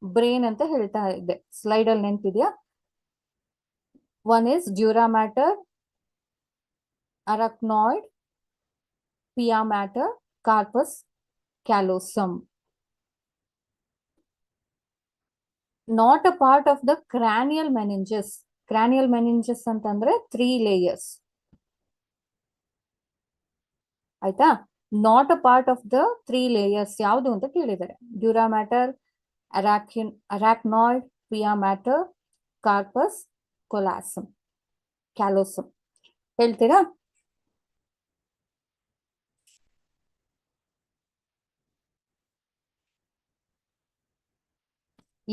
ಬ್ರೈನ್ ಅಂತ ಹೇಳ್ತಾ ಇದೆ. ಸ್ಲೈಡ್ ಅಲ್ಲಿ ನೆನಪಿದ್ಯಾ? One is dura mater, arachnoid, pia mater, corpus callosum. Not a part of the cranial meninges. Cranial meninges ಅಂತಂದ್ರೆ 3 layers. ಆಯ್ತಾ? Not a part of the 3 layers ಯಾವುದು ಅಂತ ಕೇಳಿದ್ದಾರೆ. Dura mater, arachnoid, pia mater, corpus callosum. ಹೇಳ್ತೀರಾ?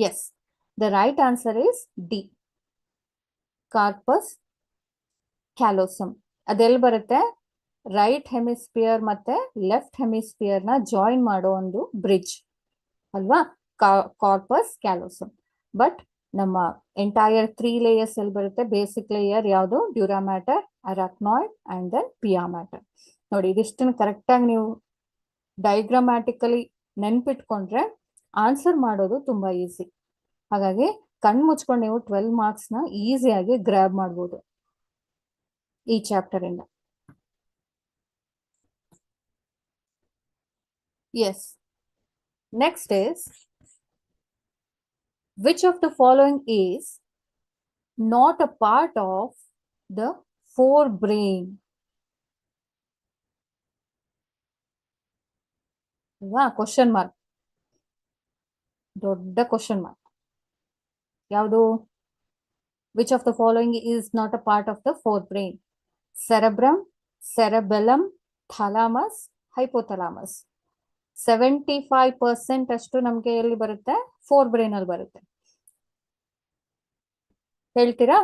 Yes, the right answer is D, corpus callosum. ಅದೆಲ್ಲಿ ಬರುತ್ತೆ? Right hemisphere ಮತ್ತೆ left hemisphere ನ ಜಾಯಿನ್ ಮಾಡೋ ಒಂದು ಬ್ರಿಡ್ಜ್ ಅಲ್ವಾ, ಕಾರ್ಪಸ್ ಕ್ಯಾಲೋಸಮ್. ಬಟ್ ನಮ್ಮ ಎಂಟೈರ್ 3 ಲೇಯರ್ಸ್ ಅಲ್ಲಿ ಬರುತ್ತೆ. ಬೇಸಿಕ್ ಲೇಯರ್ ಯಾವುದು? Dura mater, arachnoid and then pia mater. ನೋಡಿ, ಇದಿಷ್ಟನ್ನು ಕರೆಕ್ಟ್ ಆಗಿ ನೀವು ಡೈಗ್ರಾಮ್ಯಾಟಿಕಲಿ ನೆನ್ಪಿಟ್ಕೊಂಡ್ರೆ ಆನ್ಸರ್ ಮಾಡೋದು ತುಂಬಾ ಈಸಿ. ಹಾಗಾಗಿ ಕಣ್ ಮುಚ್ಕೊಂಡು ನೀವು 12 ಮಾರ್ಕ್ಸ್ ನ ಈಸಿಯಾಗಿ ಗ್ರಾಬ್ ಮಾಡ್ಬೋದು ಈ ಚಾಪ್ಟರ್ ಇಂದ. Yes, next is which of the following is not a part of the forebrain? Question mark, ದೊಡ್ಡ ಕ್ವಶನ್ ಮಾರ್ಕ್. ಯಾವುದು? Which of the following is not a part of the forebrain? Cerebrum, cerebellum, thalamus, hypothalamus. 75% ಅಷ್ಟು ನಮ್ಗೆ ಎಲ್ಲಿ ಬರುತ್ತೆ? forebrain ಅಲ್ಲಿ ಬರುತ್ತೆ. ಹೇಳ್ತೀರಾ?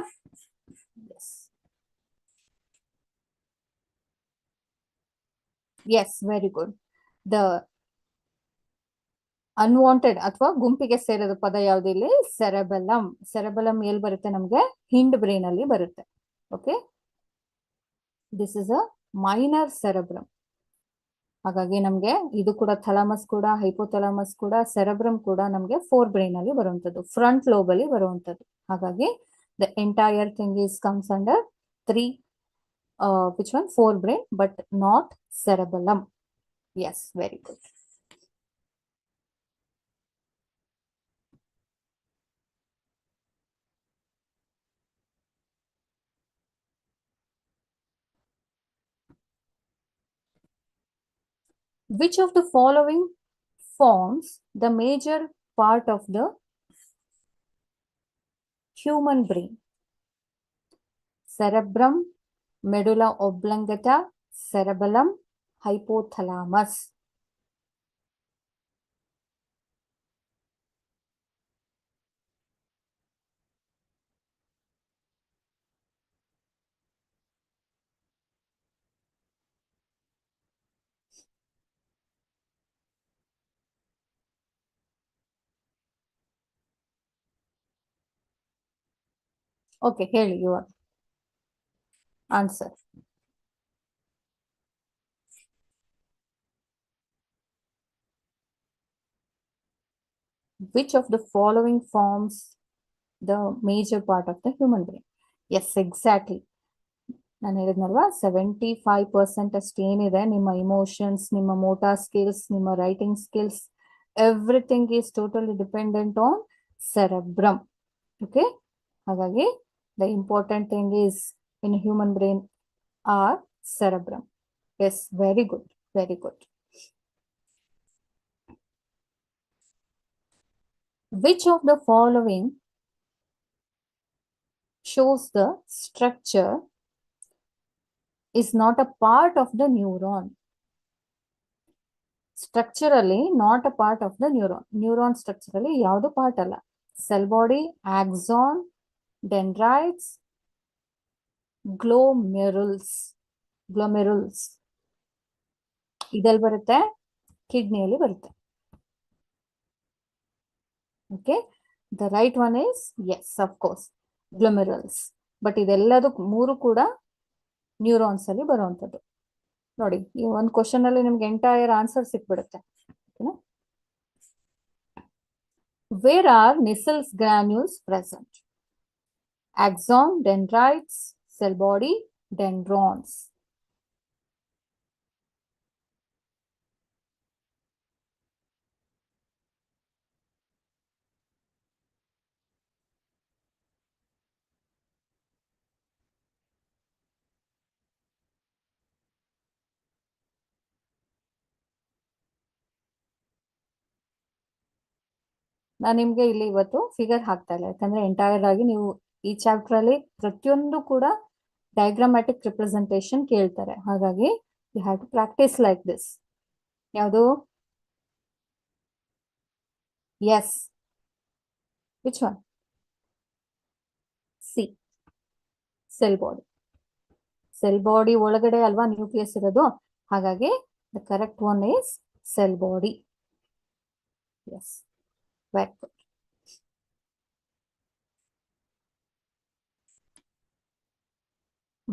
Yes, very good. The unwanted ಅಥವಾ ಗುಂಪಿಗೆ ಸೇರಿದ ಪದ ಯಾವ್ದು ಇಲ್ಲಿ? ಸೆರೆಬೆಲಮ್. ಸೆರೆಬೆಲಮ್ ಎಲ್ಲಿ ಬರುತ್ತೆ? ನಮ್ಗೆ ಹಿಂಡ್ ಬ್ರೈನ್ ಅಲ್ಲಿ ಬರುತ್ತೆ. Okay, this is a minor cerebrum. ಹಾಗಾಗಿ ನಮ್ಗೆ ಇದು ಕೂಡ ಥಲಾಮಸ್ ಕೂಡ, ಹೈಪೋಥಲಾಮಸ್ ಕೂಡ, ಸೆರೆಬ್ರಮ್ ಕೂಡ ನಮ್ಗೆ forebrain ಅಲ್ಲಿ ಬರುವಂತದ್ದು, ಫ್ರಂಟ್ ಲೋಬ್ ಅಲ್ಲಿ ಬರುವಂತದ್ದು. ಹಾಗಾಗಿ the entire thing is comes under 3 which one? forebrain but not cerebellum. Yes, very good. Which of the following forms the major part of the human brain? Cerebrum, medulla oblongata, cerebellum, hypothalamus. Okay, ಹೇಳಿ your answer. Which of the following forms the major part of the human brain? Yes, exactly. ನಾನು ಹೇಳಿದ್ನಲ್ವಾ, 75% ಅಷ್ಟು ಏನಿದೆ ನಿಮ್ಮ emotions, ನಿಮ್ಮ motor skills, ನಿಮ್ಮ writing skills, everything is totally dependent on cerebrum. Okay, ಹಾಗಾಗಿ the important thing is in human brain are cerebrum. Yes, very good, very good. Which of the following shows the structure is not a part of the neuron? Structurally not a part of the neuron. Neuron structurally ಯಾವುದು part ಅಲ್ಲ. Cell body, axon, dendrites, glomerulus. Glomerulus ಇದೆಲ್ಲಿ ಬರುತ್ತೆ? ಕಿಡ್ನಿಯಲ್ಲಿ ಬರುತ್ತೆ. Okay, the right one is yes, of course, glomerulus. But ಇದೆಲ್ಲದು ಮೂರು ಕೂಡ neurons ಅಲ್ಲಿ ಬರುವಂತದ್ದು. ನೋಡಿ, ಈ ಒಂದು ಕ್ವಶನ್ ಅಲ್ಲಿ ನಿಮ್ಗೆ ಎಂಟೈರ್ ಆನ್ಸರ್ ಸಿಕ್ಬಿಡುತ್ತೆ. Where are Nissl's granules present? Axon, dendrites, cell body, dendrons. ನಾನು ನಿಮ್ಗೆ ಇಲ್ಲಿ ಇವತ್ತು ಫಿಗರ್ ಹಾಕ್ತಾ ಇಲ್ಲ, ಯಾಕಂದ್ರೆ ಎಂಟೈರ್ ಆಗಿ ನೀವು ಈ ಚಾಪ್ಟರ್ ಅಲ್ಲಿ ಪ್ರತಿಯೊಂದು ಕೂಡ ಡಯಾಗ್ರಾಮ್ಯಾಟಿಕ್ ರಿಪ್ರೆಸೆಂಟೇಶನ್ ಕೇಳ್ತಾರೆ. ಹಾಗಾಗಿ you have to practise like this. ಯಾವುದು? Yes, which one? C, cell body. Cell body ಒಳಗಡೆ ಅಲ್ವಾ ನ್ಯೂಕ್ಲಿಯಸ್ ಇರೋದು, ಹಾಗಾಗಿ the correct one is cell body. Yes, very good.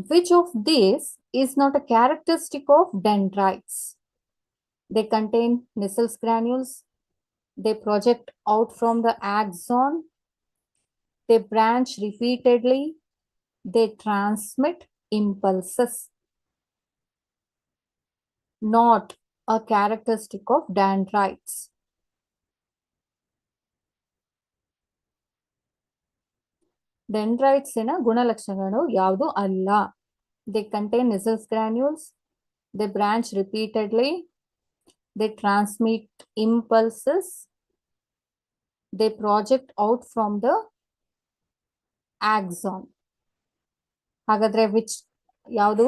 Which of these is not a characteristic of dendrites? They contain Nissls granules. They project out from the axon. They branch repeatedly. They transmit impulses. Not a characteristic of dendrites. Dendrites ನ ಗುಣಲಕ್ಷಣಗಳು ಯಾವುದು ಅಲ್ಲ. They contain Nissls granules. They branch repeatedly. They transmit impulses. They project out from the axon. ಹಾಗಾದ್ರೆ which ಯಾವುದು?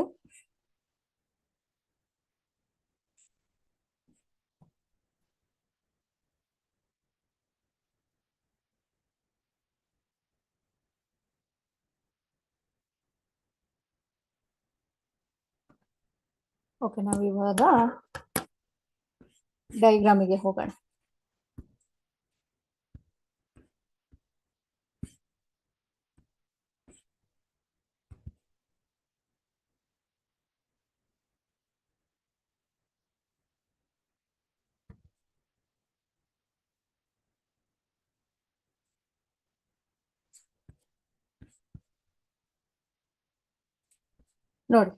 Okay, ನಾವು ಇವಾಗ ಡಯಾಗ್ರಾಮಿಗೆ ಹೋಗೋಣ. ನೋಡಿ,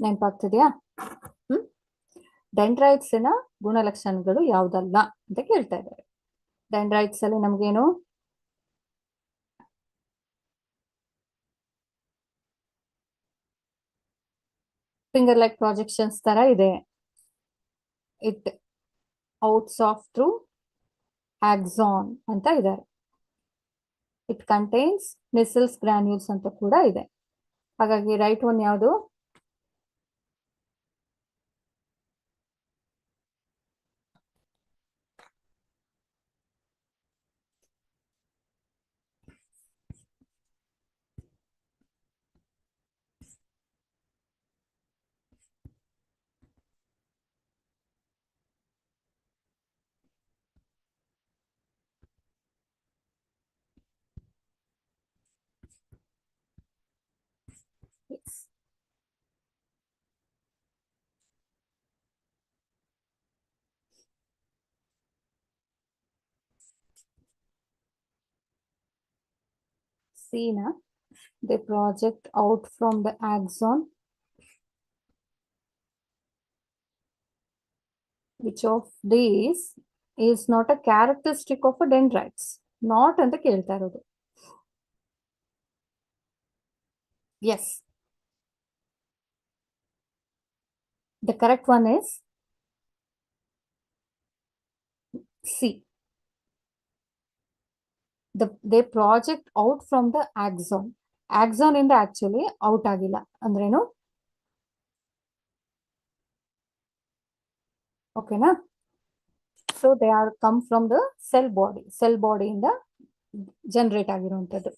ನೆನಪಾಗ್ತಿದ್ಯಾ? ಡೆಂಡ್ರೈಟ್ಸ್ ನ ಗುಣಲಕ್ಷಣಗಳು ಯಾವುದಲ್ಲ ಅಂತ ಕೇಳ್ತಾ ಇದ್ದಾರೆ. ಡೆಂಡ್ರೈಟ್ಸ್ ಅಲ್ಲಿ ನಮ್ಗೇನು? ಫಿಂಗರ್ ಲೈಕ್ ಪ್ರಾಜೆಕ್ಷನ್ಸ್ ತರ ಇದೆ. It outs of through axon ಅಂತ ಇದ್ದಾರೆ. ಇಟ್ ಕಂಟೈನ್ಸ್ ನಿಸಲ್ಸ್ ಗ್ರಾನ್ಯೂಲ್ಸ್ ಅಂತ ಕೂಡ ಇದೆ. ಹಾಗಾಗಿ ರೈಟ್ ಒನ್ ಯಾವುದು? Yes. See na, they project out from the axon. Which of these is not a characteristic of a dendrites? Not ಅಂತ ಕೇಳ್ತಾ ಇರೋದು. Yes. The correct one is C. They project out from the axon. Axon ಇಂದ actually out ಆಗಿಲ್ಲ ಅಂದ್ರೇನು? ಓಕೆನಾ? So they are come from the cell body ಇಂದ generate ಆಗಿರುವಂತದ್ದು.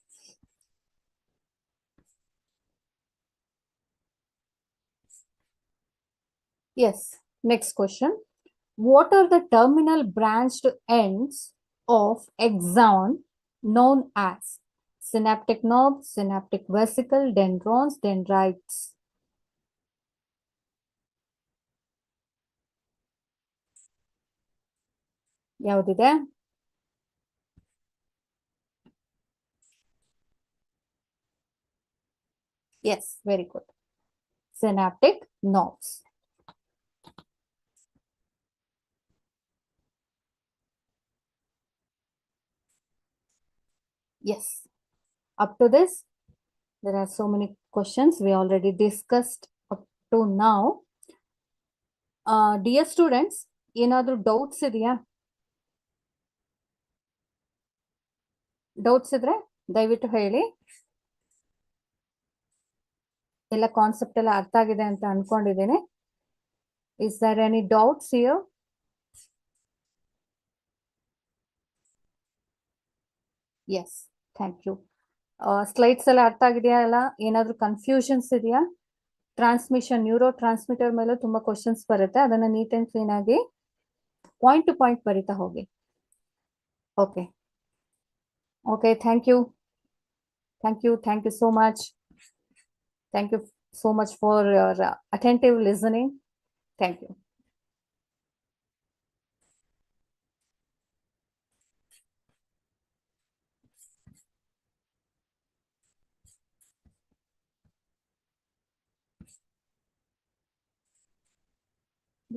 Yes. Next question. What are the terminal branched ends of axon known as? Synaptic nerve, synaptic vesicle, dendrons, dendrites. ಯಾವುದಿದೆ? Yes, very good. Synaptic nerves. Yes. Up to this, there are so many questions we already discussed up to now. Dear students, ಏನಾದರೂ doubts ಇದೆಯಾ? Doubts ಇದ್ರೆ ದಯವಿಟ್ಟು ಹೇಳಿ. ಎಲ್ಲ concept ಎಲ್ಲ ಅರ್ಥ ಆಗಿದೆ ಅಂತ ಅನ್ಕೊಂಡಿದ್ದೀನಿ. Is there any doubts here? Yes, thank you. Slides ಎಲ್ಲ ಅರ್ಥ ಆಗಿದೆಯಾ? ಎಲ್ಲ ಏನಾದರೂ ಕನ್ಫ್ಯೂಷನ್ಸ್ ಇದೆಯಾ? ಟ್ರಾನ್ಸ್ಮಿಷನ್ ನ್ಯೂರೋ ಟ್ರಾನ್ಸ್ಮಿಟರ್ ಮೇಲೆ ತುಂಬಾ ಕ್ವಶನ್ಸ್ ಬರುತ್ತೆ, ಅದನ್ನ ನೀಟ್ ಅಂಡ್ ಕ್ಲೀನ್ ಆಗಿ ಪಾಯಿಂಟ್ ಟು ಪಾಯಿಂಟ್ ಬರಿತಾ ಹೋಗಿ. Okay okay, thank you so much. Thank you so much for your attentive listening. Thank you.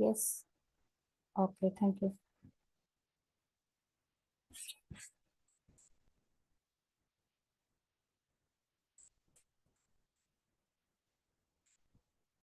Yes. Okay, thank you.